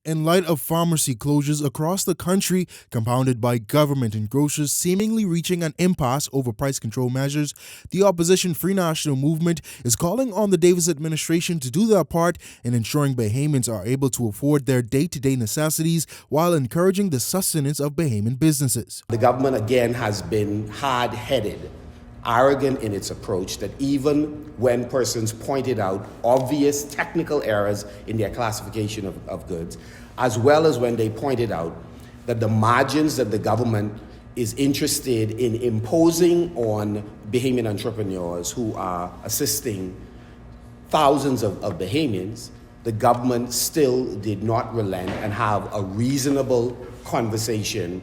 In light of pharmacy closures across the country, compounded by government and grocers seemingly reaching an impasse over price control measures, the opposition Free National Movement is calling on the Davis administration to do their part in ensuring Bahamians are able to afford their day-to-day necessities while encouraging the sustenance of Bahamian businesses. The government again has been hard-headed, arrogant in its approach, that even when persons pointed out obvious technical errors in their classification of goods, as well as when they pointed out that the margins that the government is interested in imposing on Bahamian entrepreneurs who are assisting thousands of Bahamians, the government still did not relent and have a reasonable conversation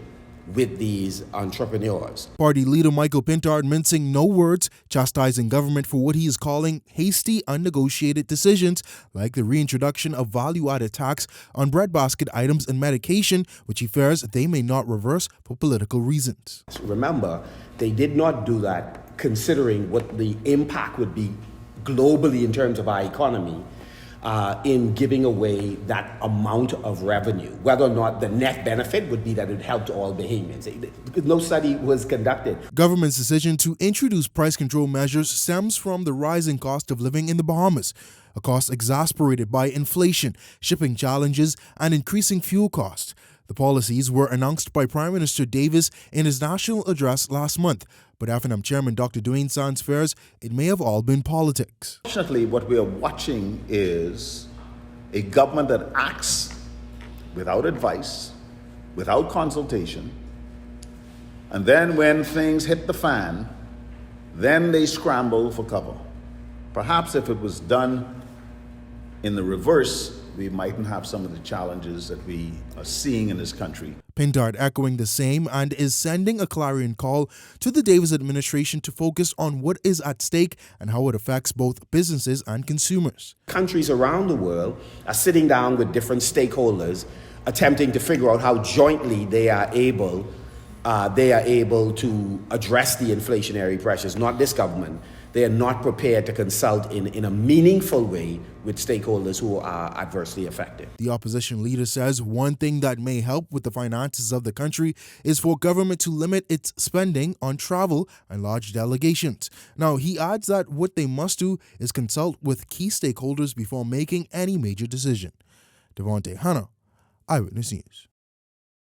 with these entrepreneurs. Party leader Michael Pintard mincing no words, chastising government for what he is calling hasty, unnegotiated decisions, like the reintroduction of value-added tax on breadbasket items and medication, which he fears they may not reverse for political reasons. Remember, they did not do that considering what the impact would be globally in terms of our economy in giving away that amount of revenue, whether or not the net benefit would be that it helped all Bahamians. No study was conducted. Government's decision to introduce price control measures stems from the rising cost of living in the Bahamas, a cost exacerbated by inflation, shipping challenges, and increasing fuel costs. The policies were announced by Prime Minister Davis in his national address last month, but FNM Chairman Dr. Dwayne Sands fears it may have all been politics. Unfortunately, what we are watching is a government that acts without advice, without consultation, and then when things hit the fan, then they scramble for cover. Perhaps if it was done in the reverse, we mightn't have some of the challenges that we are seeing in this country. Pintard echoing the same and is sending a clarion call to the Davis administration to focus on what is at stake and how it affects both businesses and consumers. Countries around the world are sitting down with different stakeholders, attempting to figure out how jointly they are able to address the inflationary pressures. Not this government. They are not prepared to consult in a meaningful way with stakeholders who are adversely affected. The opposition leader says one thing that may help with the finances of the country is for government to limit its spending on travel and large delegations. Now, he adds that what they must do is consult with key stakeholders before making any major decision. Devontae Hanna, Eyewitness News.